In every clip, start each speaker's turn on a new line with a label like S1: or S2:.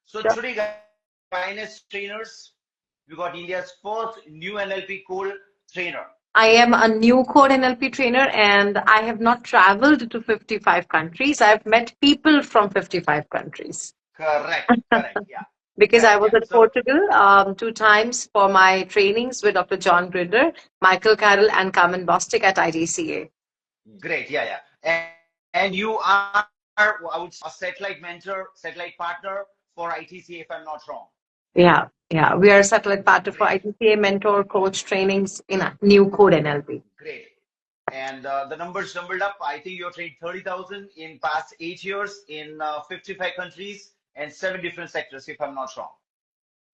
S1: So
S2: Sure.
S1: today, guys, finest trainers, we got India's first new NLP code trainer.
S2: I am a new code NLP trainer and I have not traveled to 55 countries. I've met people from 55 countries.
S1: Correct, yeah,
S2: Because I
S1: correct,
S2: was
S1: yeah.
S2: at
S1: So
S2: Portugal 2 times for my trainings with Dr. John Grinder, Michael Carroll, and Carmen Bostic at IDCA.
S1: great, yeah, yeah. And you are, I would say, a satellite mentor, satellite partner for ITC, if I'm not wrong.
S2: Yeah. We are a satellite partner for
S1: Great,
S2: IDCA mentor coach trainings in a new code NLP.
S1: great. And the numbers jumbled up. I think you're trained 30,000 in past 8 years in 55 countries and 7 different sectors, if I'm not wrong.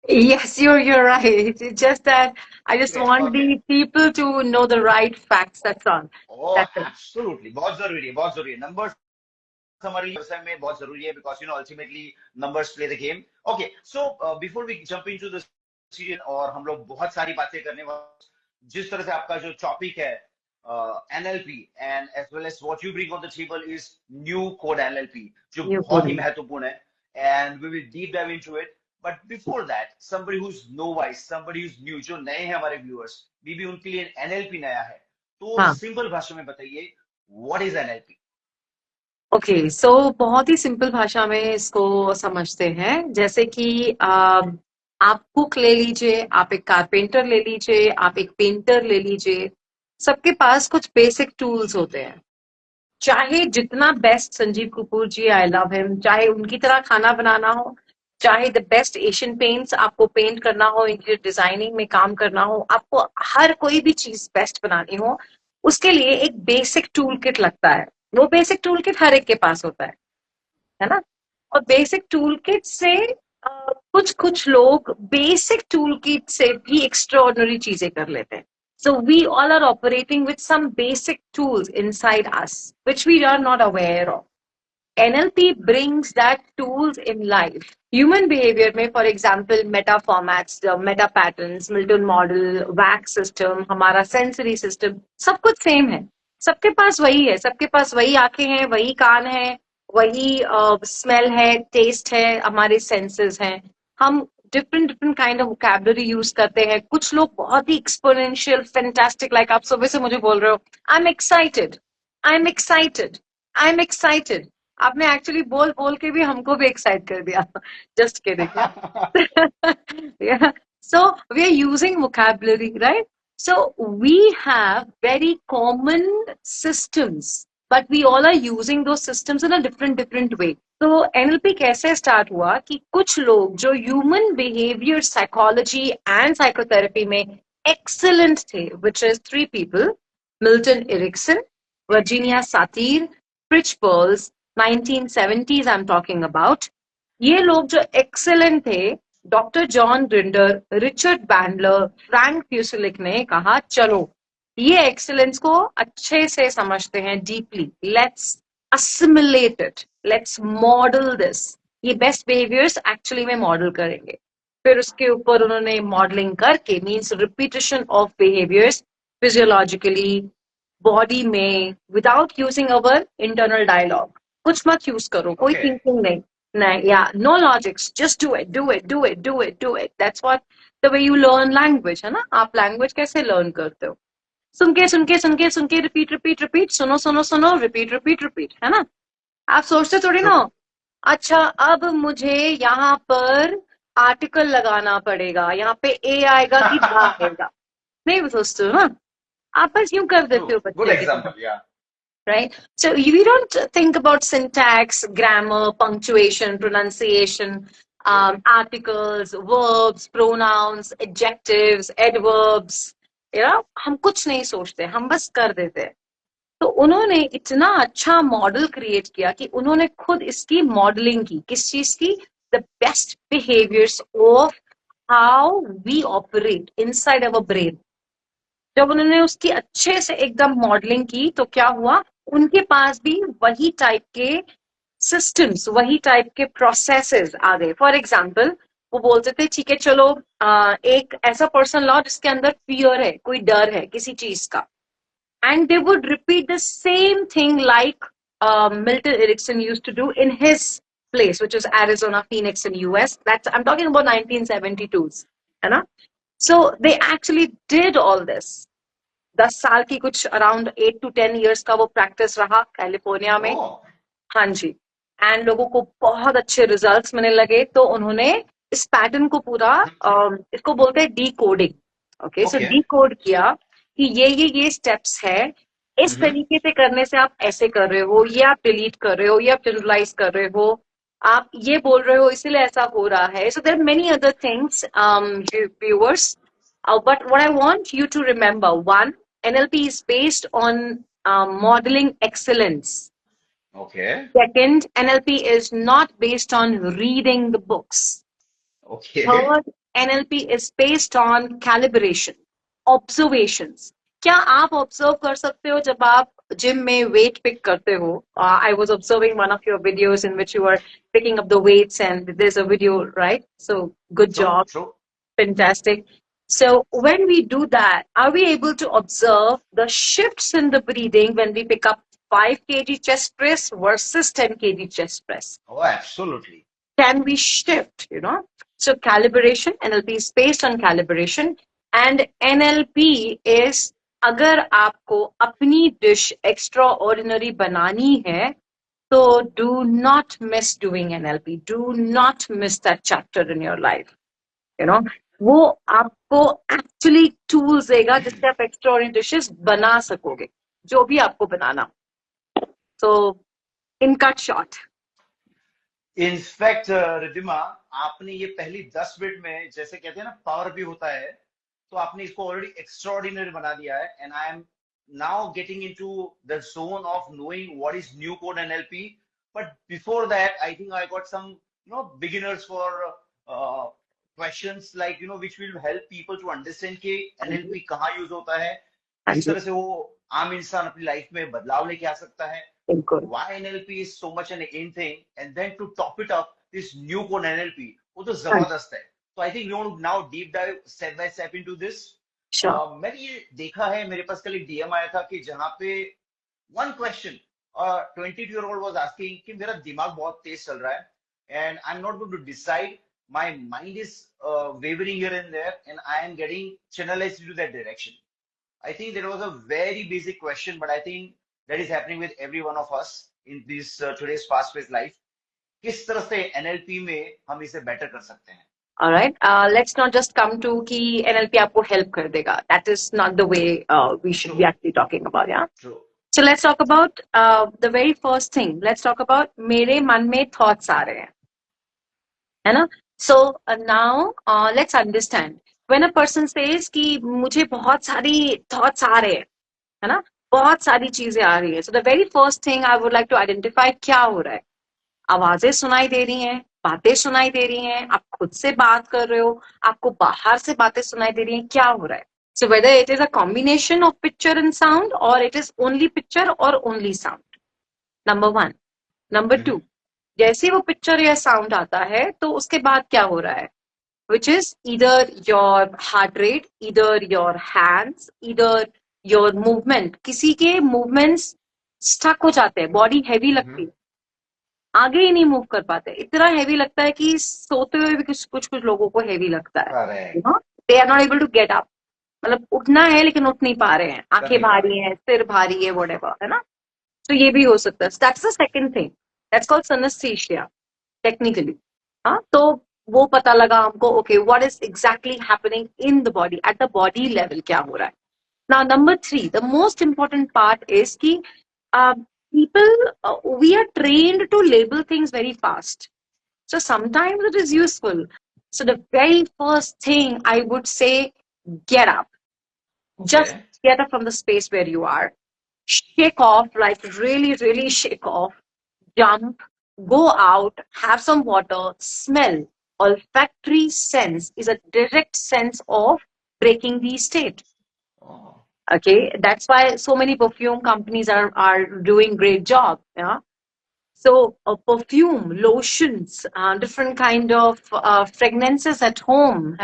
S2: Yes, you're right. It's just that I just
S1: Great,
S2: want
S1: perfect.
S2: the people to know the right facts. That's all.
S1: Oh,
S2: That's it.
S1: absolutely. बहुत जरूरी है, बहुत जरूरी है. Numbers हमारे लिए व्यवसाय में बहुत जरूरी है because ultimately numbers play the game. Okay, so before we jump into the series और हम लोग बहुत सारी बातें करने वाले, जिस तरह से आपका जो टॉपिक है NLP and as well as what you bring on the table is new code NLP जो
S2: New
S1: बहुत ही
S2: code.
S1: महत्वपूर्ण है and we will deep dive into it. But before that, somebody who's novice, somebody who's new, जो नए हैं हमारे viewers, भी उनके लिए NLP नया है, तो
S2: हाँ.
S1: सिंपल भाषा में बताइए what is NLP?
S2: Okay so बहुत ही सिंपल भाषा में इसको समझते हैं जैसे कि आप कुक ले लीजिए, आप एक कारपेंटर ले लीजिए, आप एक पेंटर ले लीजिए. सबके पास कुछ बेसिक टूल्स होते हैं. चाहे जितना best Sanjeev Kapoor ji, I love him, चाहे उनकी तरह खाना बनाना हो, चाहे द बेस्ट एशियन पेंट्स आपको पेंट करना हो, इंटीरियर डिजाइनिंग में काम करना हो, आपको हर कोई भी चीज बेस्ट बनानी हो, उसके लिए एक बेसिक टूल किट लगता है. वो बेसिक टूल किट हर एक के पास होता है ना. और बेसिक टूल किट से कुछ कुछ लोग बेसिक टूल किट से भी एक्स्ट्राऑर्डिनरी चीजें कर लेते हैं. So we all are operating with some basic tools inside us, which we are not aware of. NLP brings that tools in life. Human behavior में, for example, meta formats, meta patterns, Milton model, wax system, हमारा sensory system, सब कुछ same है. सबके पास वही है, सबके पास वही आंखें हैं, वही कान है, वही स्मेल है, टेस्ट है, हमारे सेंसेस हैं. हम different kind of vocabulary use करते हैं. कुछ लोग बहुत ही एक्सपोनेंशियल, फैंटास्टिक, लाइक आप सुबह से मुझे बोल रहे हो, I am excited, I am excited, I am excited. आपने एक्चुअली बोल बोल के भी हमको भी एक्साइट कर दिया. Just kidding. Yeah. So we are using vocabulary, right? So we have very common systems, but we all are using those systems in a different way. तो NLP कैसे स्टार्ट हुआ कि कुछ लोग जो human behaviour psychology and psychotherapy में excellent थे, which is 3 people, Milton Erickson, Virginia Satir, Fritz Perls, 1970s I'm talking about. ये लोग जो एक्सेलेंट थे, doctor John Grinder, Richard Bandler, Frank Pucelik ने कहा चलो ये एक्सेलेंस को अच्छे से समझते हैं deeply, let's assimilate it, let's model this. ये बेस्ट बिहेवियर्स एक्चुअली में मॉडल करेंगे. फिर उसके ऊपर उन्होंने मॉडलिंग करके, means repetition of behaviours physiologically body में, without using our internal dialogue. कुछ मत यूज करो, कोई
S1: Okay.
S2: थिंकिंग नहीं, yeah, no logics, just do it, do it, do it, do it, do it. That's what the way you learn language है ना. आप language कैसे लर्न करते हो? सुन के सुन के सुन के सुन के, रिपीट रिपीट रिपीट, सुनो सुनो सुनो, रिपीट रिपीट रिपीट, है ना. आप सोचते थोड़ी ना,
S1: True.
S2: अच्छा अब मुझे यहाँ पर आर्टिकल लगाना पड़ेगा, यहाँ पे ए आएगा कि दा आएगा. नहीं सोचते हो ना, आप बस यूं कर देते
S1: True.
S2: हो
S1: Good
S2: बच्चे की तरह.
S1: example. Yeah.
S2: Right? So we don't think about syntax, grammar, punctuation, pronunciation, articles, verbs, pronouns, adjectives, adverbs. हम कुछ नहीं सोचते, हम बस कर देते हैं. तो उन्होंने इतना अच्छा मॉडल क्रिएट किया कि उन्होंने खुद इसकी मॉडलिंग की. किस चीज की? The best behaviours of how we operate inside our brain. जब उन्होंने उसकी अच्छे से एकदम मॉडलिंग की तो क्या हुआ, उनके पास भी वही टाइप के सिस्टम्स, वही टाइप के प्रोसेसेस आ गए. फॉर एग्जाम्पल, वो बोलते थे ठीक है चलो एक ऐसा पर्सन लाओ जिसके अंदर फियर है, कोई डर है किसी चीज का, and they would repeat the same thing like Milton Erickson used to do in his place, which is Arizona, Phoenix in US. I'm talking about 1972s, है ना? So they actually did all this. 10 साल की कुछ around 8 to 10 years का वो practice रहा California में.
S1: Oh,
S2: हाँ जी. एंड लोगों को बहुत अच्छे रिजल्ट्स मिलने लगे, तो उन्होंने इस पैटर्न को पूरा इसको बोलते हैं डी कोडिंग. ओके, सो
S1: okay.
S2: डी कोड किया कि ये स्टेप्स है, इस तरीके से करने से आप ऐसे कर रहे हो, ये आप डिलीट कर रहे हो, ये आप जनरलाइज कर रहे हो, आप ये बोल रहे हो इसलिए ऐसा हो रहा है. So there are many other things viewers, but what I want you to remember, one, NLP is based on modeling excellence.
S1: Okay.
S2: Second, NLP is not based on reading the books.
S1: Okay.
S2: Third, NLP is based on calibration, observations. क्या आप observe कर सकते हो जब आप gym में wait pick करते हो? I was observing one of your videos in which you were picking up the weights, and there's a video, right? So good job.
S1: True.
S2: Fantastic. So when we do that, are we able to observe the shifts in the breathing when we pick up 5 kg chest press versus 10 kg chest press?
S1: Oh, absolutely.
S2: Can we shift, So calibration, NLP is based on calibration, and NLP is, अगर आपको अपनी dish extraordinary बनानी है, तो do not miss doing NLP. Do not miss that chapter in your life. वो आपको actually tools देगा जिससे आप एक्स्ट्राऑर्डिनरी डिशेस बना सकोगे, जो भी आपको बनाना. So in cut short,
S1: in fact Riddhima, आपने ये पहली 10 मिनट में, जैसे कहते हैं ना पावर भी होता है, तो आपने इसको ऑलरेडी एक्स्ट्राऑर्डिनरी बना दिया है. And I am now getting into the zone of knowing what is new code NLP. But before that I think I got some beginners for questions, like which will help people to understand कि NLP कहाँ use होता है, किस तरह से वो आम इंसान अपनी लाइफ में बदलाव लेके आ सकता है. Why NLP is so much an in thing, and then to top it up, this new code NLP, वो तो जबरदस्त है. So I think we want to now deep dive step by step into this. मैंने ये देखा है, मेरे पास कल एक DM आया था कि जहाँ पे one question 22-year-old was asking कि मेरा दिमाग बहुत तेज चल रहा है and I'm not going to decide. My mind is wavering here and there, and I am getting channelized into that direction. I think that was a very basic question, but I think that is happening with every one of us in this today's fast-paced life. किस तरह से NLP में हम इसे better कर सकते हैं?
S2: All right. Let's not just come to कि NLP आपको help कर देगा. That is not the way we should be actually talking about, yeah?
S1: True.
S2: So let's talk about the very first thing. Let's talk about मेरे मन में thoughts आ रहे हैं, है ना? So now let's understand. When a person says कि मुझे बहुत सारी thoughts आ रहे हैं, है ना? बहुत सारी चीजें आ रही है. So the very first thing I would like to identify, क्या हो रहा है? आवाजें सुनाई दे रही हैं, बातें सुनाई दे रही हैं, आप खुद से बात कर रहे हो, आपको बाहर से बातें सुनाई दे रही हैं, क्या हो रहा है? So whether it is a combination of picture and sound, or it is only picture or only sound. Number one. Number two, जैसे वो पिक्चर या साउंड आता है तो उसके बाद क्या हो रहा है? Which is either your heart rate, either your hands, either your movement. किसी के movements stuck हो जाते हैं, बॉडी हैवी लगती है, आगे ही नहीं मूव कर पाते. इतना हैवी लगता है कि सोते हुए भी कुछ कुछ लोगों को हैवी लगता है. They are not able to get up. मतलब उठना है लेकिन उठ नहीं पा रहे हैं, आंखें भारी हैं, सिर भारी है, whatever, है ना? तो ये भी हो सकता है. That's the second thing. That's called synesthesia, technically. तो वो पता लगा हमको, okay, what is exactly happening in the body, at the body level, क्या हो रहा है. Now, number three, the most important part is कि people, we are trained to label things very fast. So sometimes it is useful. So the very first thing I would say, get up. Just get up from the space where you are. Shake off, like really, really shake off. Jump, go out, have some water, smell. Olfactory sense is a direct sense of breaking the state. Okay, that's why so many perfume companies are doing great job. Yeah. So perfume, lotions, different kind of fragrances at home,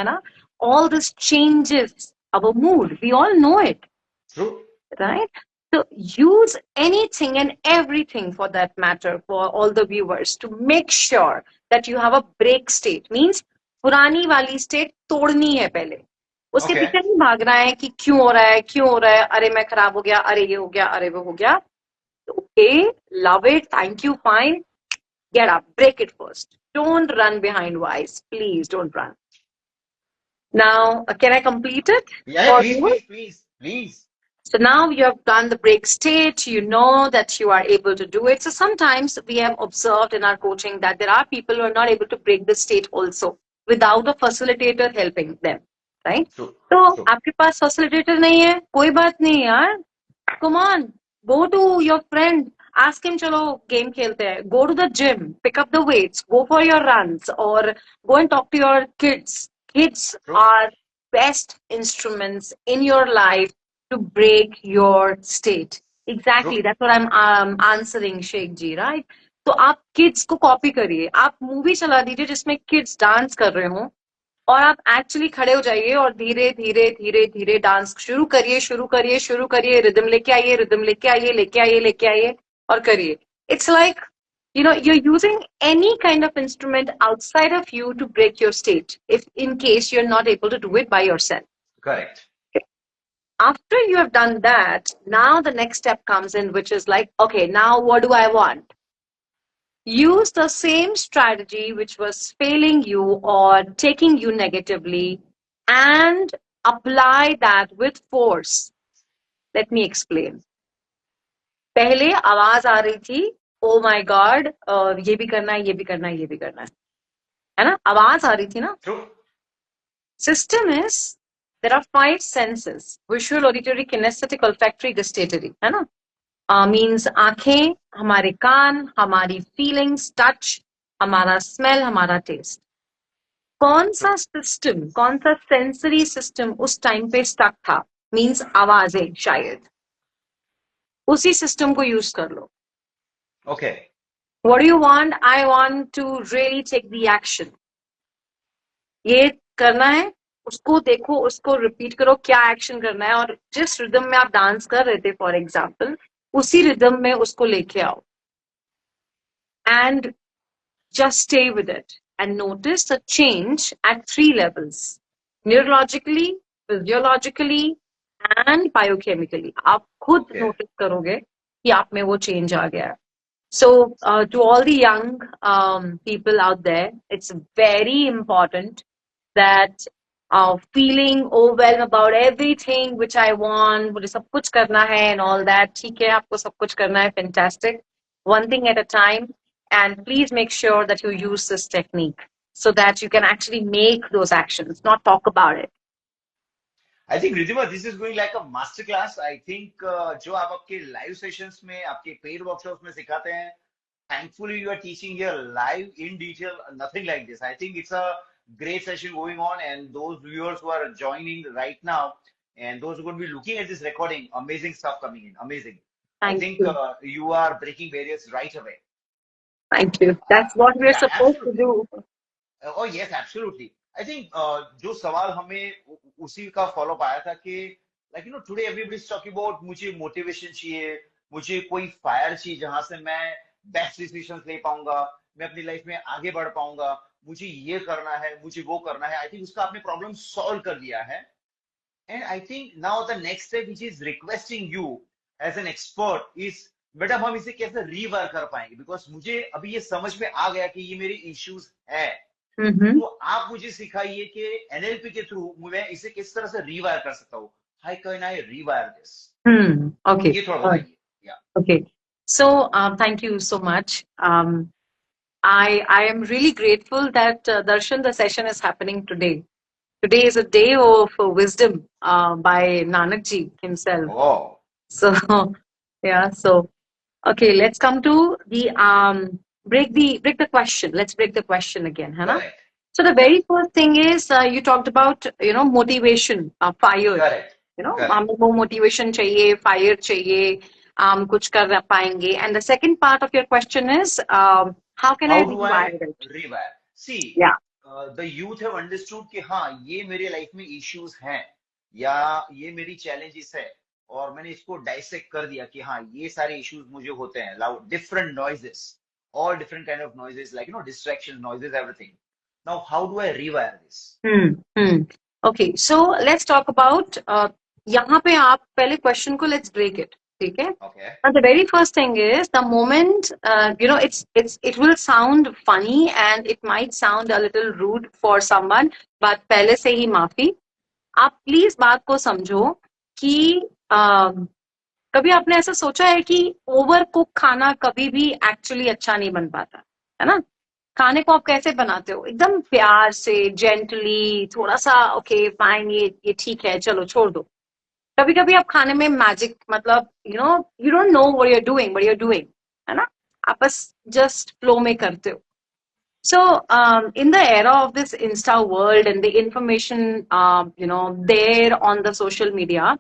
S2: all this changes our mood. We all know it.
S1: True.
S2: Right? So use anything and everything for that matter for all the viewers to make sure that you have a break state. Means पुरानी वाली state तोड़नी है पहले, उसके
S1: Okay.
S2: पीछे नहीं भागना है कि क्यों हो रहा है, क्यों हो रहा है, अरे मैं खराब हो गया, अरे ये हो गया, अरे वो हो गया. Okay, love it, thank you, fine. Get up, break it first. Don't run behind wise. Please don't run. Now, can I complete it?
S1: Yeah,
S2: For
S1: please,
S2: you?
S1: please, please, please.
S2: So now you have done the break state, you know that you are able to do it. So sometimes we have observed in our coaching that there are people who are not able to break the state also without a facilitator helping them, right?
S1: True.
S2: तो
S1: True.
S2: आपके पास facilitator नहीं है, कोई बात नहीं यार. Come on, go to your friend, ask him, चलो game खेलते हैं. Go to the gym, pick up the weights, go for your runs, or go and talk to your kids. Kids
S1: True.
S2: are best instruments in your life to break your state. Exactly,
S1: True.
S2: that's what I'm answering, Sheikh ji, right? तो आप kids को copy करिए, आप movie चला दीजिए जिसमें kids dance कर रहे हों, और आप एक्चुअली खड़े हो जाइए और धीरे धीरे धीरे धीरे डांस शुरू करिए, शुरू करिए, शुरू करिए, रिदम लेके आइए, रिदम लेके आइए, लेके आइए, लेके आइए और करिए. It's like, you know, you're using any kind of instrument outside of you to break your state if in case you're not able to do it by yourself.
S1: Correct.
S2: After you have done that, now the next step comes in, which is like, okay, now what do I want? Use the same strategy which was failing you or taking you negatively and apply that with force. Let me explain. पहले आवाज आ रही थी, oh my God, ये भी करना है, ये भी करना है, ये भी करना है ना? आवाज आ रही थी ना?
S1: True.
S2: System is, there are 5 senses: visual, auditory, kinesthetic, olfactory, gustatory, है ना? मीन्स आंखें, हमारे कान, हमारी फीलिंग्स, टच, हमारा स्मेल, हमारा टेस्ट. कौन सा सिस्टम, कौन सा सेंसरी सिस्टम उस टाइम पे स्टक था? मीन्स आवाजें, शायद उसी सिस्टम को यूज कर लो.
S1: Okay.
S2: What do you want? I want to really take the action. ये करना है, उसको देखो, उसको रिपीट करो, क्या एक्शन करना है, और जिस रिदम में आप डांस कर रहे थे फॉर एग्जाम्पल, उसी रिदम में उसको लेके आओ. And just stay with it and notice the change at 3 levels: neurologically, physiologically and biochemically. आप खुद
S1: Okay.
S2: notice करोगे कि आप में वो change आ गया है. So to all the young people out there, it's very important that feeling overwhelmed about everything which I want, मुझे सब कुछ करना है and all that. ठीक है, आपको सब कुछ करना है, fantastic. One thing at a time, and please make sure that you use this technique so that you can actually make those actions, not talk about it.
S1: I think Ridhima, this is going like a master class. I think जो आप आपके live sessions में, आपके paid workshops में सिखाते हैं, thankfully you are teaching here live in detail, nothing like this. I think it's a great session going on, and those viewers who are joining right now and those who are going to be looking at this recording, amazing stuff coming in, amazing. I
S2: Thank
S1: think
S2: you.
S1: you are breaking barriers right away.
S2: Thank you. That's what we're
S1: Yeah,
S2: supposed to
S1: absolutely.
S2: do.
S1: Oh yes, absolutely. I think जो सवाल हमें उसी का follow up आया था कि like you know today everybody is talking about मुझे motivation चाहिए, मुझे कोई फायर चाहिए जहां से मैं बेस्ट डिसीजंस ले पाऊंगा, मैं अपनी लाइफ में आगे बढ़ पाऊंगा, मुझे ये करना है, मुझे वो करना है. आई थिंक उसका आपने प्रॉब्लम सॉल्व कर दिया है. And I think now the next step which is requesting you as an expert is, madam हम इसे कैसे रीवायर कर पाएंगे, बिकॉज मुझे अभी ये समझ में आ गया कि ये मेरे इश्यूज है. तो आप मुझे सिखाइए कि एनएलपी के थ्रू मैं इसे किस तरह से रीवायर कर सकता हूँ. How can I रीवायर this?
S2: Okay.
S1: ये थोड़ा बताइए.
S2: Okay. So thank you so much. I am really grateful that Darshan, the session is happening today. Today is a day of wisdom by Nanak Ji himself.
S1: Oh.
S2: So yeah. So okay, let's come to the break the question. Let's break the question again, है ना?
S1: Correct.
S2: So the very first thing is you talked about motivation, fire.
S1: Correct. Correct.
S2: हमें वो motivation चाहिए, fire चाहिए, कुछ कर पाएंगे. And the second part of your question is how can I
S1: How do I
S2: rewire it?
S1: rewire? See,
S2: Yeah.
S1: the youth have understood कि हाँ ये मेरे लाइफ में issues हैं या ये मेरी challenges है, और मैंने इसको डाइसेक्ट कर दिया कि हाँ ये सारे इश्यूज मुझे होते हैं, loud different noises, all different kind of noises, like distractions, noises, everything. Now how do I rewire this?
S2: Okay, so let's talk about यहाँ पे आप पहले क्वेश्चन को let's break it, ठीक है?
S1: Okay.
S2: And the very first thing is the moment it will sound funny and it might sound a little rude for someone, but पहले से ही माफी. आप प्लीज बात को समझो कि कभी आपने ऐसा सोचा है कि ओवर कुक खाना कभी भी एक्चुअली अच्छा नहीं बन पाता है ना? खाने को आप कैसे बनाते हो? एकदम प्यार से, जेंटली, थोड़ा सा ओके फाइन, ये ठीक है, चलो छोड़ दो. कभी कभी आप खाने में मैजिक, मतलब you don't know what you are doing, but you are doing, है ना? आप बस जस्ट फ्लो में करते हो. So, in the era of this Insta world and the information, there on the social media,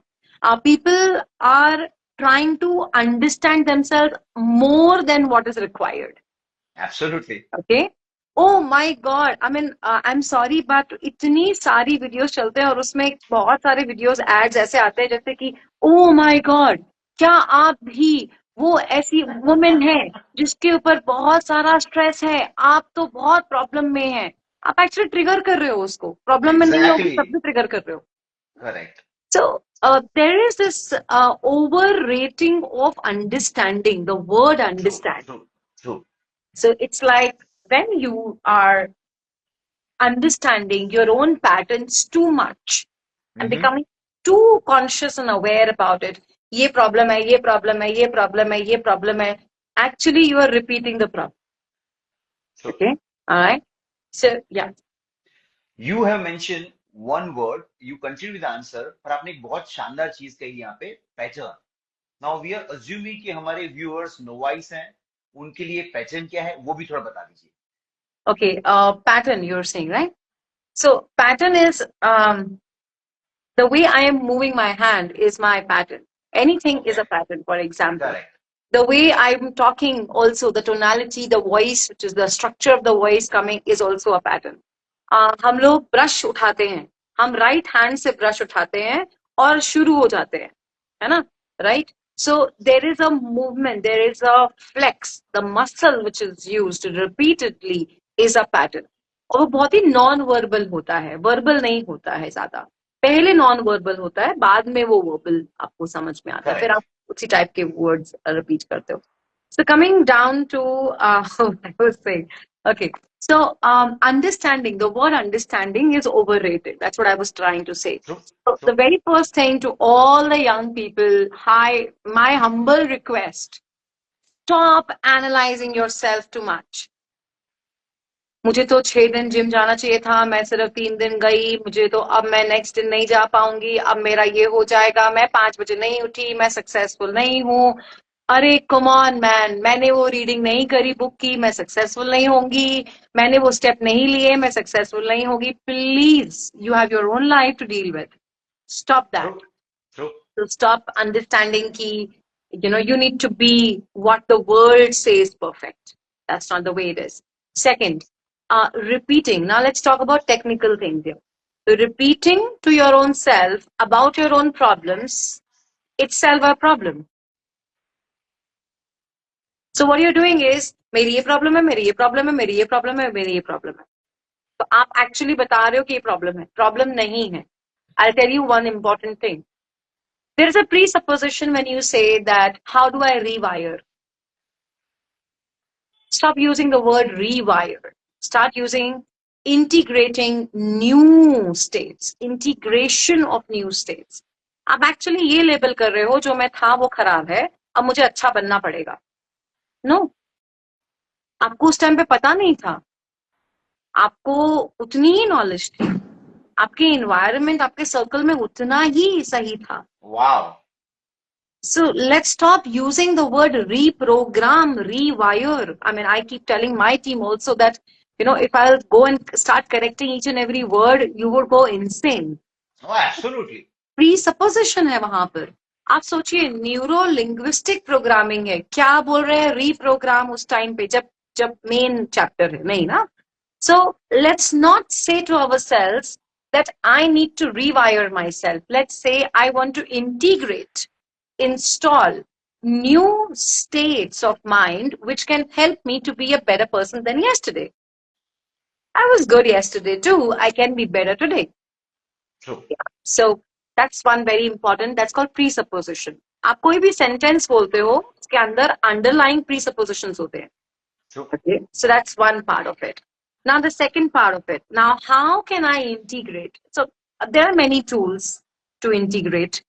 S2: people are trying to understand themselves more than what is required.
S1: Absolutely.
S2: Okay. Oh my God. I mean, I'm sorry, but इतनी सारी videos चलते हैं और उसमें बहुत सारे videos ads ऐसे आते हैं जैसे कि oh my God, क्या आप भी वो ऐसी वुमेन है जिसके ऊपर बहुत सारा स्ट्रेस है, आप तो बहुत प्रॉब्लम में हैं. आप एक्चुअली ट्रिगर कर रहे हो उसको, प्रॉब्लम में नहीं हो
S1: Exactly.
S2: तब भी ट्रिगर कर रहे हो.
S1: Correct.
S2: So there is this overrating of understanding, the word understand.
S1: True.
S2: So it's like when you are understanding your own patterns too much and becoming too conscious and aware about it, ये problem है, ये problem है, ये problem है, ये problem है, actually you are repeating the problem.
S1: True.
S2: Okay, all right. So yeah,
S1: You have mentioned one word, you continue with the answer, पर आपने एक बहुत शानदार चीज कही यहाँ पे, pattern. Now we are assuming कि हमारे viewers novice हैं, उनके लिए पैटर्न क्या है वो भी थोड़ा बता दीजिए.
S2: okay, pattern you're saying, right? So pattern is the way I am moving my hand is my pattern. Anything is a pattern. For example,
S1: Correct.
S2: the way I'm talking, also the tonality, the voice, which is the structure of the voice coming, is also a pattern. हम लोग brush उठाते हैं, हम right hand से brush उठाते हैं और शुरू हो जाते हैं, है ना? Right. So there is a movement, there is a flex, the muscle which is used repeatedly is a pattern. और वो बहुत ही नॉन वर्बल होता है, वर्बल नहीं होता है ज्यादा. पहले नॉन वर्बल होता है, बाद में वो वर्बल आपको समझ में आता है, फिर आप उसी टाइप के वर्ड्स रिपीट करते हो. So coming down to I was saying, okay, so understanding, the word understanding is overrated. That's what I was trying to say.
S1: True.
S2: So the very first thing to all the young people, my humble request, stop analyzing yourself too much. मुझे तो 6 दिन gym जाना चाहिए था, मैं सिर्फ 3 दिन गई, मुझे तो अब मैं नेक्स्ट दिन नहीं जा पाऊंगी, अब मेरा ये हो जाएगा, मैं 5 बजे नहीं उठी, मैं सक्सेसफुल नहीं हूँ. अरे कम ऑन मैन, मैंने वो रीडिंग नहीं करी बुक की, मैं सक्सेसफुल नहीं होंगी, मैंने वो स्टेप नहीं लिए, मैं सक्सेसफुल नहीं होगी. Please, you have your own life to deal with. Stop that. So stop understanding ki, you need to be what the world says perfect. That's not the way it is. Second, repeating. Now let's talk about technical things here. So repeating to your own self about your own problems itself a problem. So what you're doing is, मेरी ये problem है, मेरी ये problem है, मेरी ये problem है, मेरी ये problem है. तो आप actually बता रहे हो कि ये problem है. Problem नहीं है. I'll tell you one important thing. There is a presupposition when you say that, how do I rewire? Stop using the word rewire. Start using integrating new states, integration of new states. आप actually ये label कर रहे हो जो मैं था वो खराब है, अब मुझे अच्छा बनना पड़ेगा. नो, आपको उस टाइम पे पता नहीं था, आपको उतनी ही नॉलेज थी, आपके एनवायरनमेंट, आपके सर्कल में उतना ही सही था.
S1: Wow.
S2: So let's stop using the word reprogram, rewire. I mean, I keep telling my team also that, if I'll go and start correcting each and every word, you would go insane.
S1: Oh, absolutely.
S2: Presupposition है वहां पर. आप सोचिए, neuro linguistic programming है, क्या बोल रहे हैं रीप्रोग्राम उस टाइम पे जब मेन चैप्टर है नहीं ना. So let's not say to ourselves that I need to rewire myself. Let's say I want to integrate install new states of mind which can help me to be a better person than yesterday. I was good yesterday too. I can be better today.
S1: True.
S2: So that's one very important. That's called presupposition. आप कोई भी sentence बोलते हो उसके अंदर underlying presuppositions होते हैं.
S1: True.
S2: Okay, so that's one part of it. Now the second part of it. Now how can I integrate? So there are many tools to integrate.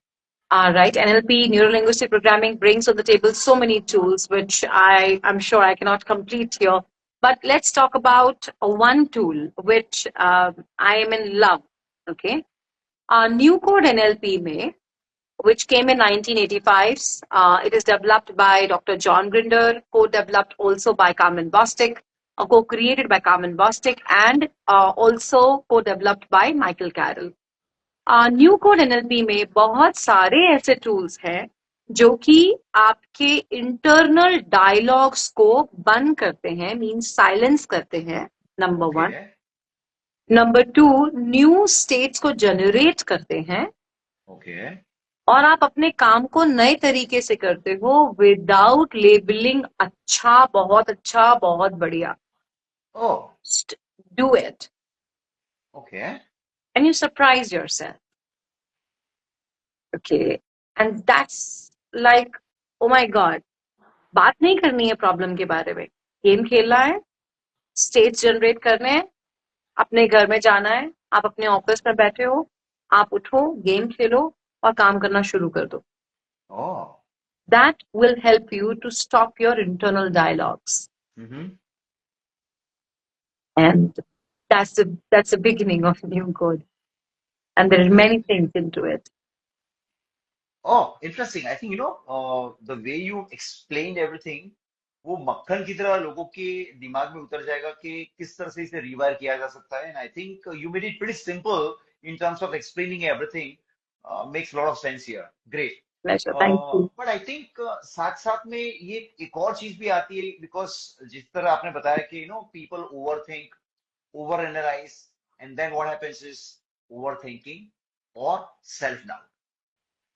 S2: Right, NLP, neuro-linguistic programming, brings on the table so many tools, which I'm sure I cannot complete here. But let's talk about one tool which I am in love. Okay, New Code NLP में, which came in 1985. It is developed by Dr. John Grinder, co-developed also by Carmen Bostic, co-created by Carmen Bostic, and also co-developed by Michael Carroll. New code NLP में बहुत सारे ऐसे tools हैं जो कि आपके internal dialogues को बंद करते हैं, मींस साइलेंस करते हैं, number one. Number two, new states को जनरेट करते हैं.
S1: ओके.
S2: और आप अपने काम को नए तरीके से करते हो विदाउट लेबलिंग अच्छा, बहुत बढ़िया. Do it.
S1: Okay.
S2: And you surprise yourself. Okay. And that's like, oh my God. बात नहीं करनी है प्रॉब्लम के बारे में. गेम खेलना है, स्टेट्स जनरेट करने हैं, अपने घर में जाना है, आप अपने ऑफिस में बैठे हो, आप उठो, गेम खेलो और काम करना शुरू कर दो. That will help you to stop your internal dialogues. And that's the beginning of new code. And there are many things into it.
S1: Oh, interesting. I think, the way you explained everything, वो मक्खन की तरह लोगों के दिमाग में उतर जाएगा कि किस तरह से इसे रिवायर किया जा सकता है. And I think you made it pretty simple in terms of explaining everything. Makes a lot of sense here. Great.
S2: Pleasure. Thank you.
S1: But I think साथ साथ में ये एक और चीज भी आती है, because जिस तरह आपने बताया कि people overthink, overanalyze, and then what happens is overthinking or self-doubt.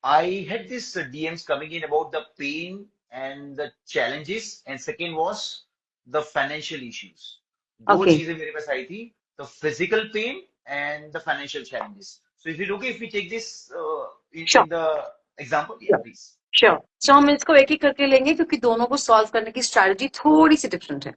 S1: I had this DMs coming in about the pain and the challenges, and second was the financial issues. दो चीजें मेरे पास आई थी, the physical pain and the financial challenges. So is it okay if we take this in the example? Yeah, please.
S2: Sure. So हम इसको एक एक करके लेंगे क्योंकि दोनों को सॉल्व करने की स्ट्रैटेजी थोड़ी सी डिफरेंट है.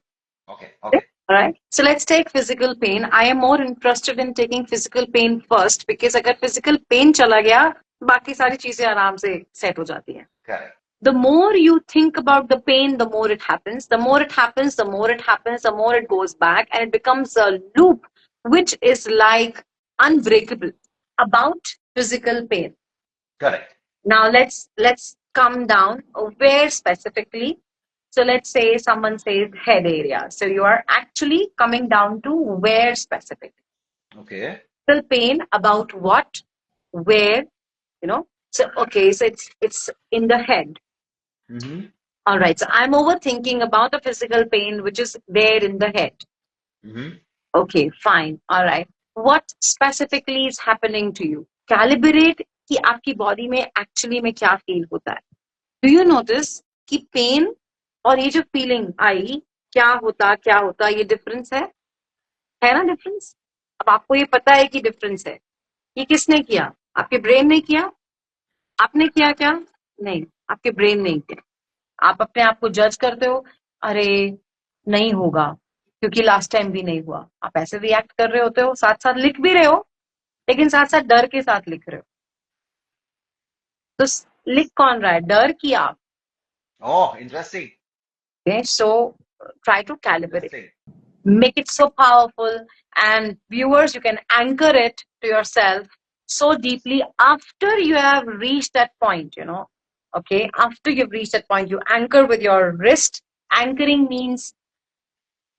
S1: Okay. Okay.
S2: All right. So let's take physical pain. I am more interested in taking physical pain first because अगर physical pain चला गया, बाकी सारी चीजें आराम से सेट हो जाती हैं.
S1: Correct.
S2: The more you think about the pain, the more it happens. The more it happens, the more it happens, the more it goes back, and it becomes a loop which is like unbreakable about physical pain.
S1: Correct.
S2: Now let's come down. Where specifically? So let's say someone says head area. So you are actually coming down to where specifically.
S1: Okay.
S2: Physical pain about what, where, So okay, so it's in the head. All right. So I'm overthinking about the physical pain which is there in the head. Okay, fine. All right. What specifically is happening to you? Calibrate कि आपकी body में actually में क्या feel होता है. Do you notice कि pen और ये जो फीलिंग आई, क्या होता ये डिफरेंस है ना डिफरेंस? अब आपको ये पता है कि डिफरेंस है. ये किसने किया? आपके ब्रेन ने किया? आपने किया क्या? नहीं, आपके ब्रेन ने किया. आप अपने आप को जज करते हो, अरे नहीं होगा क्योंकि लास्ट टाइम भी नहीं हुआ. आप ऐसे रिएक्ट कर रहे होते हो, साथ साथ लिख भी रहे हो, लेकिन साथ साथ डर के साथ लिख रहे हो. तो लिख कौन रहा है, डर की आप?
S1: Oh, interesting.
S2: Okay, so try to calibrate. Make it so powerful, and viewers, you can anchor it to yourself so deeply after you have reached that point, Okay, after you've reached that point, you anchor with your wrist. Anchoring means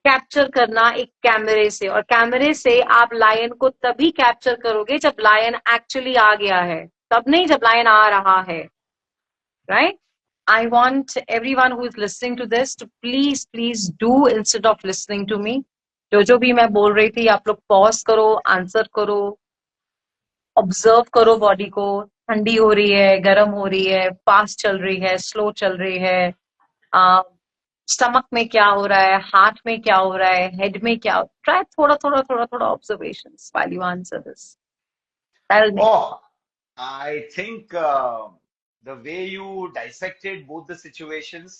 S2: capture करना एक कैमरे से, और कैमरे से आप lion को तभी कैप्चर करोगे जब लायन एक्चुअली आ गया है, तब नहीं जब लायन आ रहा है. Right? I want everyone who is listening to this to please do instead of listening to me. जो भी मैं बोल रही थी, आप लोग पॉज करो, आंसर करो, ऑब्जर्व करो बॉडी को, ठंडी हो रही है, गर्म हो रही है, फास्ट चल रही है, स्लो चल रही है, स्टमक में क्या हो रहा है, हार्ट में क्या हो रहा है, हेड में क्या, ट्राई थोड़ा observations while you answer this, tell me.
S1: Oh, I think the way you dissected both the situations,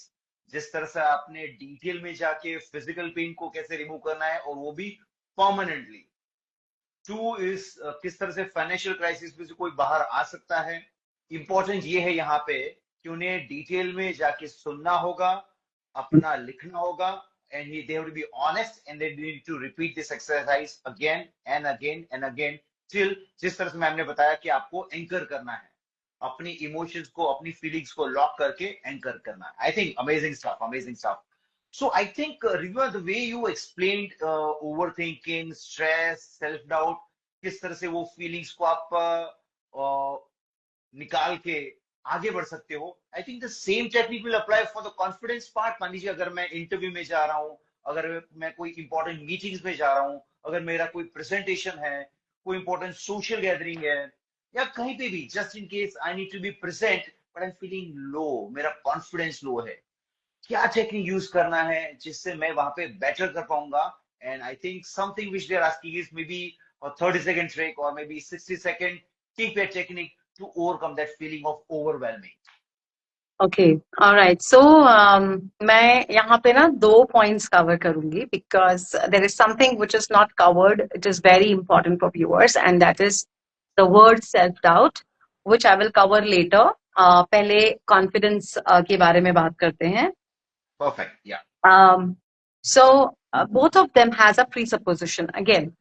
S1: जिस तरह से आपने डिटेल में जाके फिजिकल पेन को कैसे रिमूव करना है और वो भी परमानेंटली। टू इज किस तरह से फाइनेंशियल क्राइसिस में से कोई बाहर आ सकता है। इंपॉर्टेंट ये है यहाँ पे कि उन्हें डिटेल में जाके सुनना होगा, अपना लिखना होगा, and they have to be honest and they need to repeat this exercise again and again and again till, जिस तरह से मैम ने बताया कि आपको एंकर करना है अपनी इमोशंस को, अपनी फीलिंग्स को लॉक करके एंकर करना है। I think amazing stuff, amazing stuff. So I think, Riva, the way you explained overthinking, stress, self-doubt, किस तरह से वो फीलिंग्स को आप निकाल के आगे बढ़ सकते हो, I think the same technique will apply for the confidence part. मान लीजिए अगर मैं इंटरव्यू में जा रहा हूँ, अगर मैं कोई इंपॉर्टेंट मीटिंग्स में जा रहा हूँ, अगर मेरा कोई प्रेजेंटेशन है, कोई इंपॉर्टेंट सोशल गैदरिंग है, या कहीं पे भी just in case I need to be present but I am feeling low, मेरा कॉन्फिडेंस लो है, क्या टेक्निक यूज करना है जिससे मैं वहां पे बेटर कर पाऊंगा। And I think something which they are asking is maybe 30 second trick और मे बी 60 सेकंड टिप या technique to overcome that feeling of overwhelming.
S2: Okay, alright, so मैं यहाँ पे ना 2 पॉइंट्स कवर करूंगी because there is something which is not covered, it is very important for viewers, and that is the word self doubt, which I will cover later. पहले confidence के बारे में बात करते हैं।
S1: परफेक्ट, या
S2: So both of them has a presupposition. Again,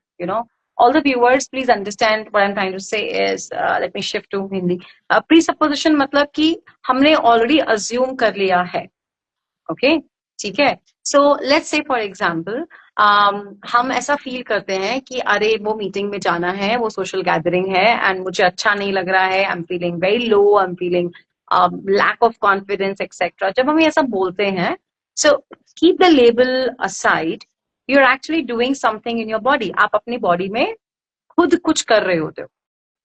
S2: all the viewers, please understand what I'm trying to say is, let me shift to Hindi. Presupposition मतलब कि हमने already assume कर लिया है, okay? ठीक है? So let's say for example, हम ऐसा फील करते हैं कि अरे वो मीटिंग में जाना है, वो सोशल गैदरिंग है एंड मुझे अच्छा नहीं लग रहा है, I am feeling very low, I am feeling lack of confidence etcetera. जब हम ऐसा बोलते हैं, so keep the label aside, you're actually doing something in your body, आप अपनी बॉडी में खुद कुछ कर रहे होते हो।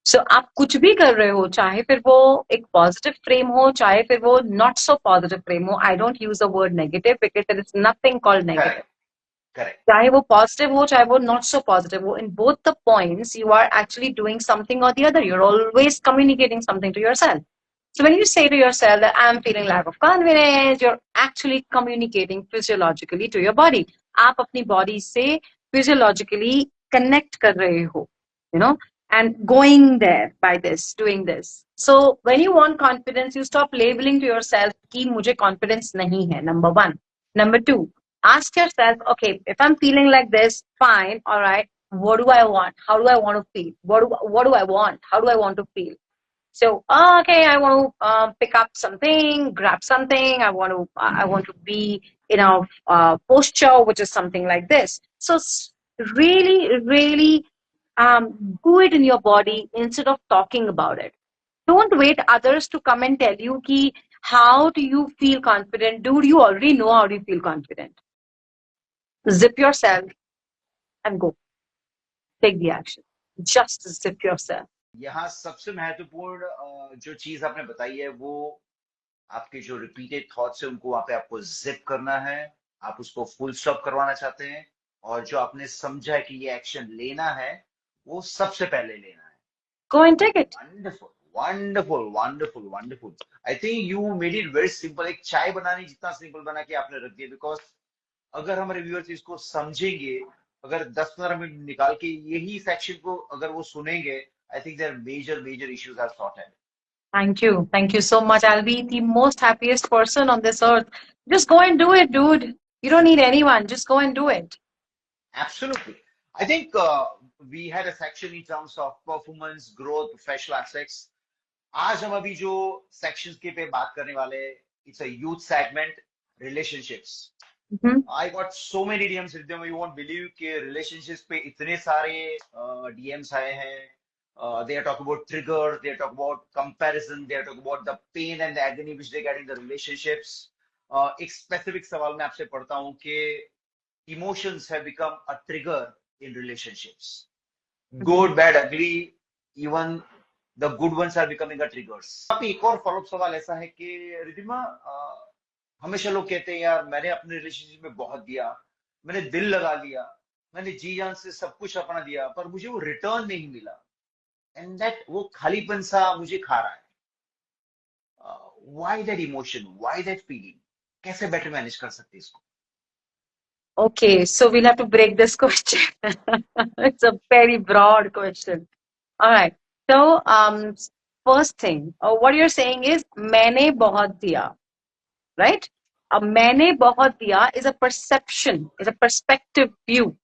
S2: सो आप कुछ भी कर रहे हो, चाहे फिर वो एक पॉजिटिव फ्रेम हो, चाहे फिर वो नॉट सो पॉजिटिव फ्रेम हो, I don't use the word negative because there is nothing called negative,
S1: correct, correct,
S2: चाहे वो पॉजिटिव हो चाहे वो नॉट सो पॉजिटिव हो, in both the points you are actually doing something और the other, you are always communicating something to yourself. So when you say to yourself that I'm feeling lack of confidence, you're actually communicating physiologically to your body. आप अपनी body से physiologically connect कर रहे हो, and going there by this, doing this. So when you want confidence, you stop labeling to yourself कि मुझे confidence नहीं है, number one. Number two, ask yourself, okay, if I'm feeling like this, fine, all right, what do I want? How do I want to feel? What do I want? How do I want to feel? So, okay, I want to pick up something, grab something. I want to be in a posture which is something like this. So, really, do it in your body instead of talking about it. Don't wait others to come and tell you ki, how do you feel confident? Dude, you already know how do you feel confident. Zip yourself and go. Take the action. Just zip yourself.
S1: यहाँ सबसे महत्वपूर्ण जो चीज आपने बताई है वो आपके जो रिपीटेड थॉट्स है उनको वहां पे आपको जिप करना है, आप उसको फुल स्टॉप करवाना चाहते हैं, और जो आपने समझा है कि ये एक्शन लेना है वो सबसे पहले लेना है।
S2: Go and take it.
S1: Wonderful, wonderful, wonderful, wonderful. I think you made it very simple, एक चाय बनाने जितना सिंपल बना के आपने रख दिया। बिकॉज अगर हमारे व्यूअर्स इसको समझेंगे, अगर 10-15 मिनट निकाल के यही सेक्शन को अगर वो सुनेंगे, I think their major issues are sorted.
S2: Thank you. Thank you so much. I'll be the most happiest person on this earth. Just go and do it, dude. You don't need anyone. Just go and do it.
S1: Absolutely. I think we had a section in terms of performance, growth, professional aspects. आज हम अभी जो sections के पे बात करने वाले, it's a youth segment, relationships. I got so many DMs, Riddham, you won't believe कि relationships पे इतने सारे DMs आए हैं. They are talking about triggers, they are talking about comparison, they are talking about the pain and the agony which they get in the relationships. एक specific सवाल मैं आपसे पढ़ता हूँ कि emotions have become a trigger in relationships. Good, bad, ugly, even the good ones are becoming a triggers. अब एक और फॉलोअप सवाल ऐसा है कि रिद्धिमा, हमेशा लोग कहते हैं यार मैंने अपने रिलेशनशिप में बहुत दिया, मैंने दिल लगा लिया, मैंने जी जान से सब कुछ अपना दिया, पर मुझे वो रिटर्न नहीं मिला, एंड दैट वो खालीपन सा मुझे खा रहा है. Why that emotion, why that feeling, कैसे बेटर मैनेज कर सकते हैं इसको?
S2: Okay, so we'll have to break this question. It's a very broad question. All right. So, first thing, what you're saying is, मैंने बहुत दिया, right? मैंने बहुत दिया is a perception, is a perspective view.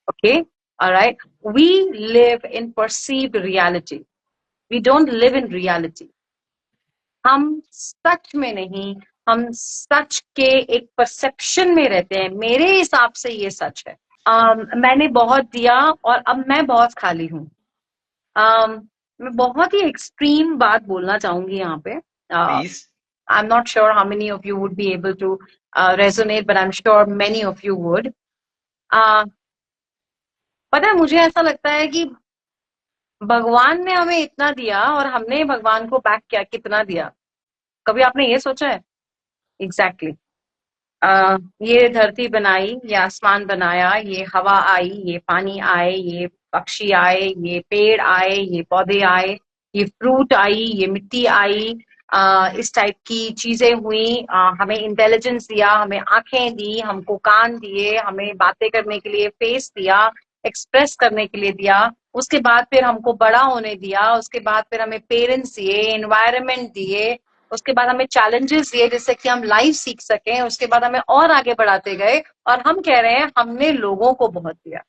S2: Okay. All right. We live in perceived reality. We don't live in reality. हम सच में नहीं, हम सच के एक परसेप्शन में रहते हैं. मेरे हिसाब से ये सच है. मैंने बहुत दिया और अब मैं बहुत खाली हूँ. मैं बहुत ही एक्सट्रीम बात बोलना चाहूंगी यहाँ पे.
S1: Please.
S2: I'm not sure how many of you would be able to resonate, but I'm sure many of you would. पता है, मुझे ऐसा लगता है कि भगवान ने हमें इतना दिया और हमने भगवान को बैक क्या कितना दिया. कभी आपने ये सोचा है? एग्जैक्टली. ये धरती बनाई, ये आसमान बनाया, ये हवा आई, ये पानी आए, ये पक्षी आए, ये पेड़ आए, ये पौधे आए, ये फ्रूट आई, ये मिट्टी आई, इस टाइप की चीजें हुई. हमें इंटेलिजेंस दिया, हमें आंखें दी, हमको कान दिए, हमें बातें करने के लिए फेस दिया, एक्सप्रेस करने के लिए दिया. उसके बाद फिर हमको बड़ा होने दिया, उसके बाद फिर हमें पेरेंट्स दिए, एनवायरनमेंट दिए, उसके बाद हमें चैलेंजेस दिए जिससे कि हम लाइफ सीख सकें, उसके बाद हमें और आगे बढ़ाते गए और हम कह रहे हैं हमने लोगों को बहुत दिया.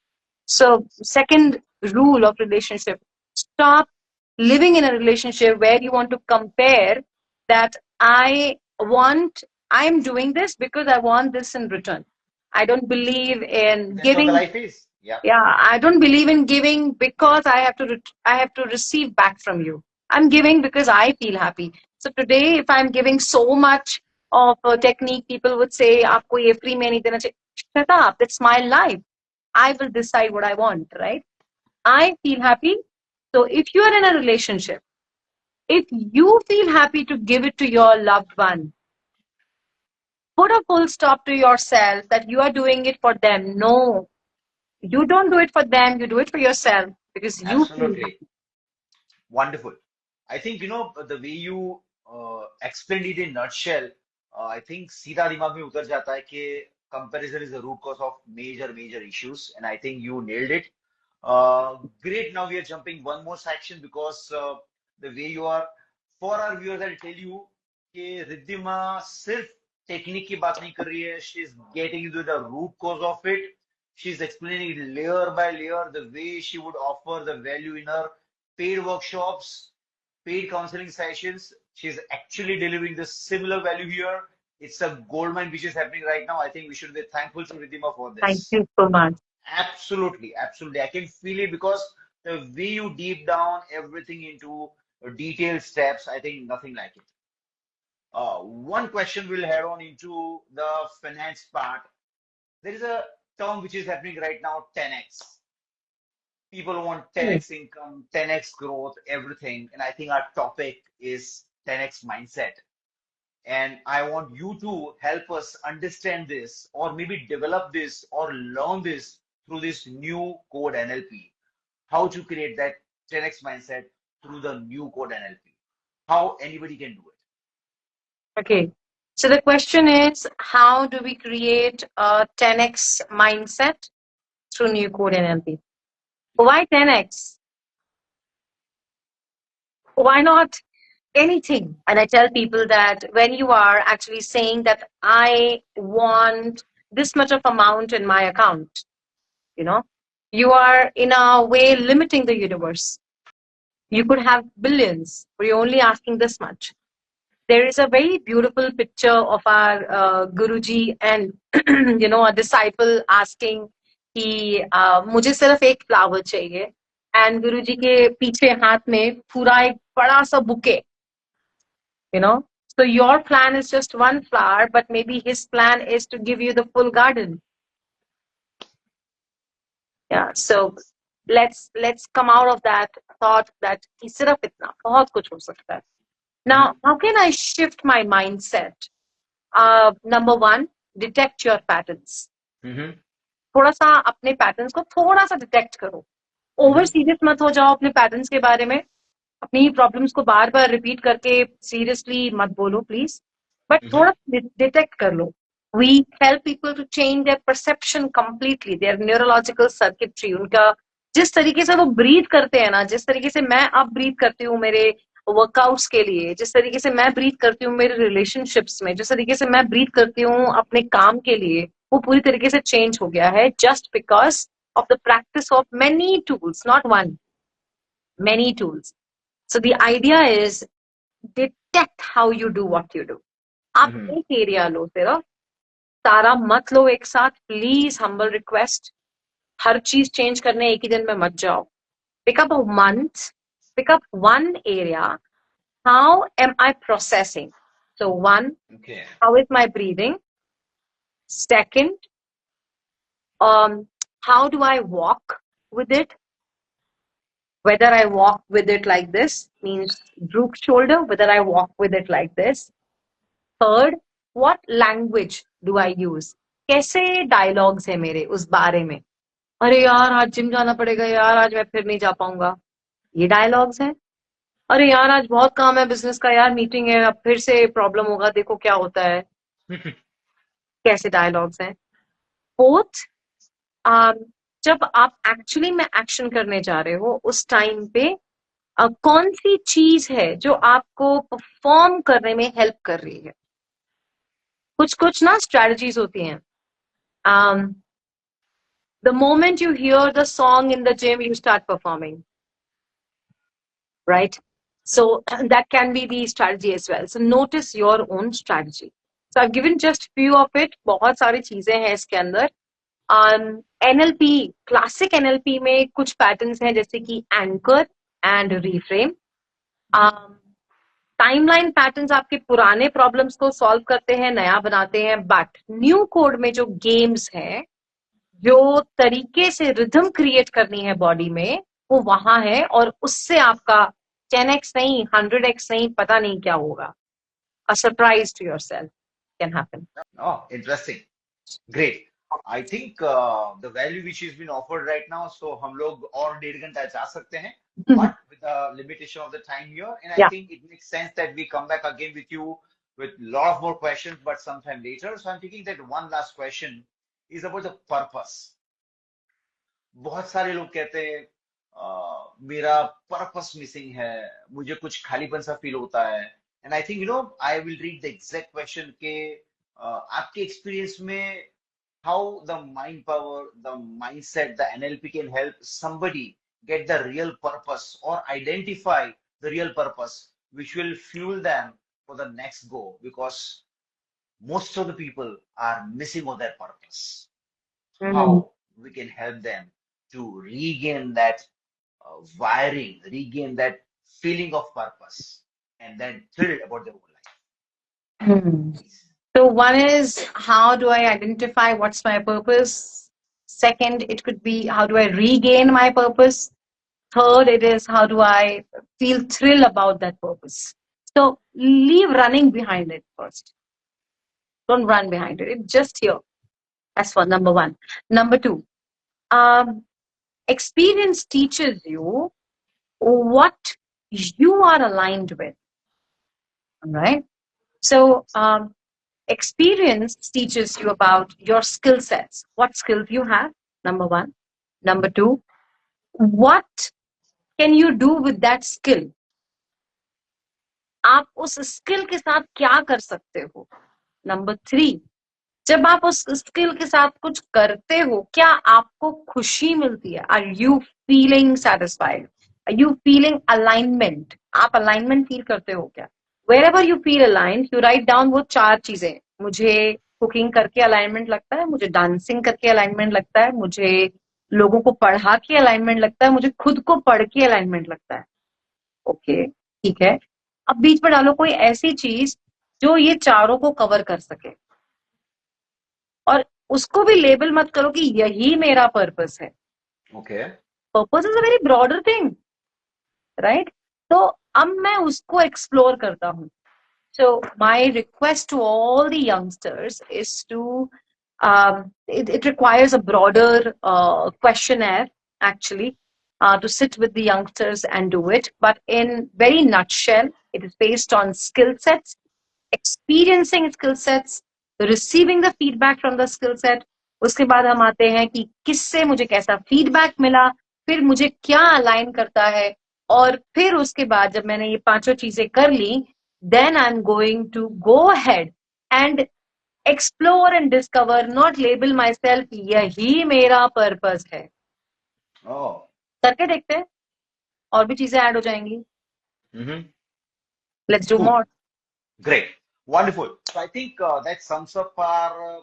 S2: So second rule of relationship, stop living in a relationship where you want to compare that I am doing this because I want this in return. I don't believe in
S1: That's
S2: giving.
S1: what the life is.
S2: Yeah, I don't believe in giving because I have to receive back from you. I'm giving because I feel happy. So today, if I'm giving so much of a technique, people would say, "आपको ये free में नहीं देना चाहिए." Shut up. It's my life. I will decide what I want, right? I feel happy. So if you are in a relationship, if you feel happy to give it to your loved one, put a full stop to yourself that you are doing it for them. No, you don't do it for them, you do it for yourself because you feel
S1: Absolutely.
S2: happy.
S1: Wonderful. I think, the way you explained it in nutshell, I think सीधा दिमाग में उतर जाता है कि comparison is the root cause of major issues, and I think you nailed it. Great. Now we are jumping one more section because the way you are, for our viewers, I'll tell you कि रिद्धिमा सिर्फ technique की बात नहीं कर रही है. She is getting into the root cause of it. She is explaining it layer by layer, the way she would offer the value in her paid workshops, paid counseling sessions. She's actually delivering the similar value here. It's a gold mine which is happening right now. I think we should be thankful to Riddhima for
S2: Thank
S1: this.
S2: you so much.
S1: Absolutely, absolutely. I can feel it because the way you deep down everything into detailed steps, I think nothing like it. One question we'll head on into the finance part. There is a term which is happening right now, 10x. People want 10x income, 10x growth, everything. And I think our topic is 10x mindset. And I want you to help us understand this, or maybe develop this, or learn this through this new code NLP. How to create that 10x mindset through the new code NLP. How anybody can do it.
S2: Okay. So the question is, how do we create a 10x mindset through new code NLP? Why 10x? Why not anything? And I tell people that when you are actually saying that I want this much of amount in my account, you are in a way limiting the universe. You could have billions, but you're only asking this much. There is a very beautiful picture of our Guruji and a disciple asking कि मुझे सिर्फ एक flower चाहिए, and गुरुजी के पीछे हाथ में पूरा एक बड़ा सा bouquet. So your plan is just one flower, but maybe his plan is to give you the full garden. Yeah. So let's come out of that thought that कि सिर्फ इतना, बहुत कुछ हो सकता है. Now, how can I shift my mindset? Number one, detect your patterns. थोड़ा सा अपने पैटर्न्स को थोड़ा सा डिटेक्ट करो. ओवर सीरियस मत हो जाओ अपने पैटर्न्स के बारे में. अपनी प्रॉब्लम्स को बार बार रिपीट करके सीरियसली मत बोलो प्लीज, बट थोड़ा डिटेक्ट कर लो. We help people to change their perception completely, their neurological circuitry. उनका जिस तरीके से वो ब्रीथ करते हैं ना, जिस तरीके से मैं अब ब्रीथ करती हूँ मेरे वर्कआउट्स के लिए, जिस तरीके से मैं ब्रीथ करती हूँ मेरे रिलेशनशिप्स में, जिस तरीके से मैं ब्रीथ करती हूँ अपने काम के लिए, वो पूरी तरीके से चेंज हो गया है just because of the practice of many tools, not one, many tools. So the idea is detect how you do what you do. आप एक एरिया लो सिर्फ, सारा मत लो एक साथ, प्लीज. हम्बल रिक्वेस्ट, हर चीज चेंज करने एक ही दिन में मत जाओ. Pick up a month, pick up one area. How am I processing? So one, how is my breathing? Second, how do I walk with it? Whether I walk with it like this, means droop shoulder, whether I walk with it like this. Third, what language do I use? कैसे dialogues है मेरे उस बारे में? अरे यार आज gym जाना पड़ेगा, यार आज मैं फिर नहीं जा पाऊंगा, ये dialogues हैं. अरे यार आज बहुत काम है बिजनेस का, यार मीटिंग है, अब फिर से प्रॉब्लम होगा, देखो क्या होता है. कैसे dialogues हैं? Fourth, जब आप एक्चुअली में एक्शन करने जा रहे हो उस टाइम पे कौन सी चीज है जो आपको परफॉर्म करने में हेल्प कर रही है? कुछ कुछ ना स्ट्रेटजीज होती हैं. The moment you here the song in the gym you start performing, right? So that can be the strategy as well. So notice your own strategy. So I've given just few of it. बहुत सारी चीजें हैं इसके अंदर. NLP, classic NLP में कुछ patterns हैं जैसे कि anchor and reframe. Timeline patterns आपके पुराने प्रॉब्लम्स को सॉल्व करते हैं, नया बनाते हैं. बट न्यू कोड में जो गेम्स हैं, जो तरीके से रिदम क्रिएट करनी है बॉडी में, वो वहां है. और उससे आपका 10x नहीं, 100x नहीं, पता नहीं क्या होगा. A surprise to yourself can happen.
S1: Oh, interesting. Great. I think the value which is been offered right now, so हम लोग और 1.5 घंटा जा सकते हैं, but with the limitation of the time here, and I think it makes sense that we come back again with you with a lot of more questions, but sometime later. So I'm thinking that one last question is about the purpose. बहुत सारे लोग कहते हैं मेरा purpose missing है, मुझे कुछ खालीपन सा फील होता है. And I think I will read the exact question के आपके एक्सपीरियंस में how the mind power, the mindset, the NLP can help somebody get the real purpose or identify the real purpose, which will fuel them for the next go, because most of the people are missing on their purpose. How we can help them to regain that wiring, regain that feeling of purpose, and then thrilled about their whole life.
S2: So one is, how do I identify what's my purpose? Second, it could be, how do I regain my purpose? Third, it is, how do I feel thrill about that purpose? So leave running behind it first. Don't run behind it. It's just here. That's for number one. Number two, experience teaches you what you are aligned with. All right? So, experience teaches you about your skill sets, what skills you have, number one. Number two, what can you do with that skill? आप उस skill के साथ क्या कर सकते हो? Number three, जब आप उस स्किल के साथ कुछ करते हो, क्या आपको खुशी मिलती है? Are you feeling satisfied? Are you feeling alignment? आप अलाइनमेंट फील करते हो क्या? Wherever you feel aligned, you write down वो 4 चीजें. मुझे कुकिंग करके अलाइनमेंट लगता है, मुझे डांसिंग करके अलाइनमेंट लगता है, मुझे लोगों को पढ़ा के अलाइनमेंट लगता है, मुझे खुद को पढ़ के अलाइनमेंट लगता है. ओके, ठीक है. अब बीच में डालो कोई ऐसी चीज जो ये चारों को कवर कर सके, और उसको भी लेबल मत करो कि यही मेरा पर्पस है.
S1: Okay.
S2: Purpose is a very broader thing, right? तो अब मैं उसको एक्सप्लोर करता हूँ. So my request to all the youngsters is to it requires a broader questionnaire actually to sit with the youngsters and do it. But in very nutshell, it is based on skill sets, experiencing skill sets, receiving the feedback from the skill set. उसके बाद हम आते हैं कि किससे मुझे कैसा feedback मिला, फिर मुझे क्या अलाइन करता है, और फिर उसके बाद जब मैंने ये पांचों चीजें कर ली, then I'm going to go ahead and explore and discover, not label myself यही मेरा पर्पस है.
S1: Oh.
S2: करके देखते हैं, और भी चीजें ऐड हो जाएंगी.
S1: Mm-hmm.
S2: Let's do
S1: Cool.
S2: more.
S1: Great. Wonderful. So I think that sums up our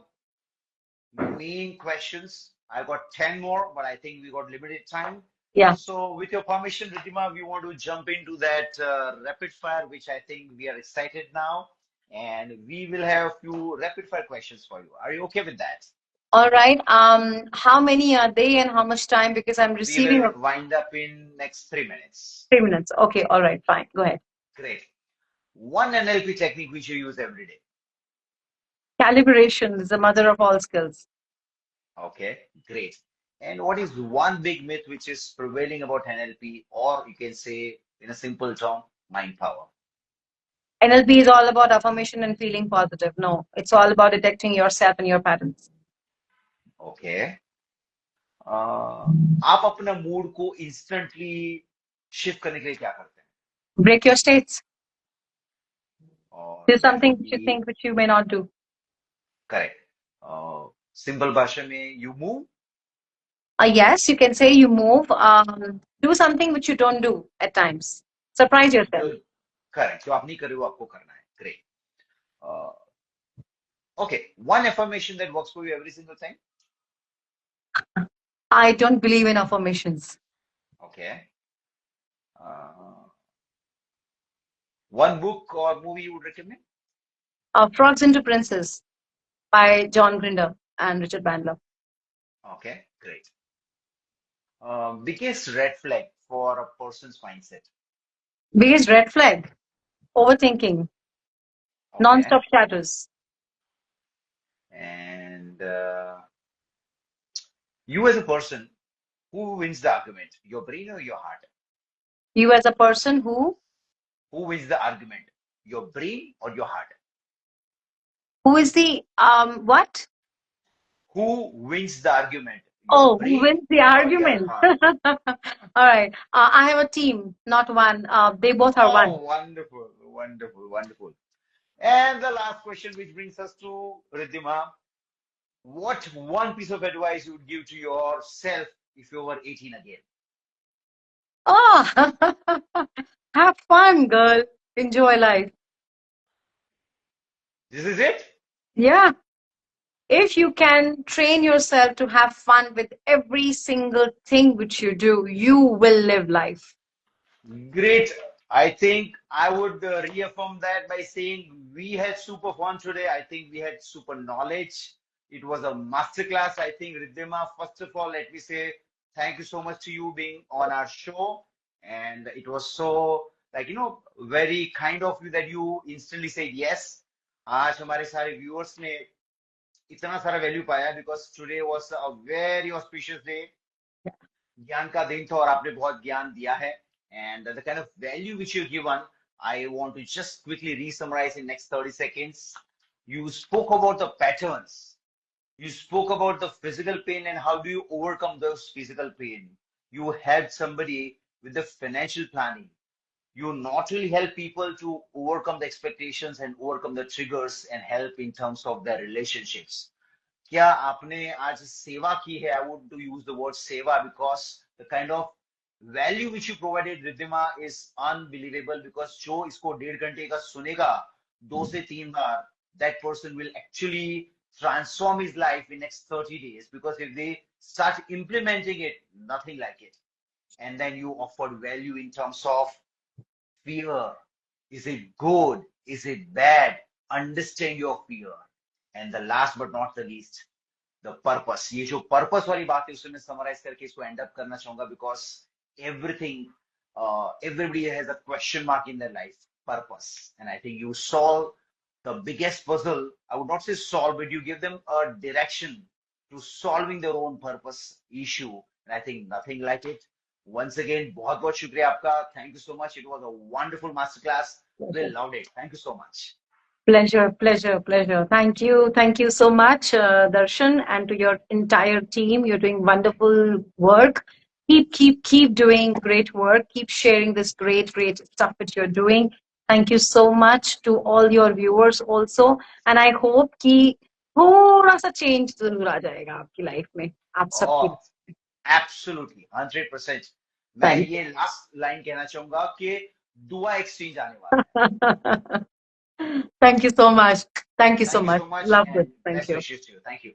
S1: main questions. I got 10 more, but I think we got limited time.
S2: Yeah.
S1: So with your permission, Riddhima, we want to jump into that rapid fire, which I think we are excited now. And we will have a few rapid fire questions for you. Are you okay with that?
S2: All right. How many are they and how much time? Because I'm
S1: We
S2: receiving
S1: will wind up in next 3 minutes.
S2: 3 minutes. Okay. All right. Fine. Go ahead.
S1: Great. One NLP technique which you use every day.
S2: Calibration is the mother of all skills.
S1: Okay, great. And what is one big myth which is prevailing about NLP, or you can say in a simple term, mind power?
S2: NLP is all about affirmation and feeling positive. No, it's all about detecting yourself and your patterns.
S1: Okay. आप अपना mood को instantly shift करने के लिए क्या करते हैं?
S2: Break your states.
S1: और
S2: Do
S1: that
S2: something
S1: would
S2: which you
S1: be
S2: think which you may not do.
S1: correct. Simple भाषा में you move.
S2: Yes, you can say you move. Do something which you don't do at times. Surprise yourself.
S1: Correct. जो आप नहीं कर रहे हो आपको करना है. Great. Okay. One affirmation that works for you every single time.
S2: I don't believe in affirmations.
S1: Okay. One book or movie you would recommend?
S2: Frogs into Princes by John Grinder and Richard Bandler.
S1: Okay, great. Biggest red flag for a person's mindset.
S2: Biggest red flag, overthinking,
S1: Okay.
S2: non-stop shadows.
S1: And you as a person, who wins the argument? Your brain or your heart?
S2: You as a person who
S1: Who wins the argument? Your brain or your heart?
S2: is the what?
S1: Who wins the argument? Your
S2: Oh, who
S1: brain
S2: wins the
S1: or your
S2: argument?
S1: heart?
S2: All right. I have a team, not one. They both are one.
S1: Oh, wonderful, wonderful, wonderful. And the last question, which brings us to Riddhima. What one piece of advice you would give to yourself if you were 18 again?
S2: Oh, have fun, girl. Enjoy life.
S1: This is it?
S2: Yeah. If you can train yourself to have fun with every single thing which you do, you will live life.
S1: Great. I think I would reaffirm that by saying we had super fun today. I think we had super knowledge. It was a masterclass. I think Riddhima, first of all, let me say thank you so much to you being on our show. And it was so, very kind of you that you instantly said yes. आज हमारे सारे viewers ने इतना सारा value पाया because today was a very auspicious day. ज्ञान का दिन था और आपने बहुत ज्ञान दिया है. And the kind of value which you've given, I want to just quickly re-summarize in next 30 seconds. You spoke about the patterns. You spoke about the physical pain and how do you overcome those physical pain. You helped somebody with the financial planning. You not only help people to overcome the expectations and overcome the triggers and help in terms of their relationships. क्या आपने आज सेवा की है? I would to use the word seva because the kind of value which you provided, Riddhima, is unbelievable. Because जो इसको 1.5 घंटे का सुनेगा 2 से 3 बार, that person will actually transform his life in next 30 days. Because if they start implementing it, nothing like it. And then you offered value in terms of fear. Is it good? Is it bad? Understand your fear. And the last but not the least, the purpose, ये जो purpose वाली बात है उसे मैं summarise करके इसको and up करना चाहूंगा, because everything, everybody has a question mark in their life, purpose. And I think you solve the biggest puzzle. I would not say solve, but you give them a direction to solving their own purpose issue. And I think nothing like it. Once again, बहुत बहुत शुक्रिया आपका. Thank you so much. It was a wonderful masterclass. We loved it. Thank you so much.
S2: Pleasure, pleasure, pleasure. Thank you so much, Darshan, and to your entire team. You're doing wonderful work. Keep doing great work. Keep sharing this great stuff that you're doing. Thank you so much to all your viewers also. And I hope कि थोड़ा सा change जरूर आ जाएगा आपकी life में, आप सबकी.
S1: Oh, absolutely, 100%. मैं ये लास्ट लाइन कहना चाहूंगा कि दुआ एक्सचेंज आने वाला है.
S2: Thank you so much. Thank you so
S1: Thank you
S2: much.
S1: so much,
S2: Loved it.
S1: and
S2: Thank
S1: best
S2: you.
S1: wishes to you. Thank you.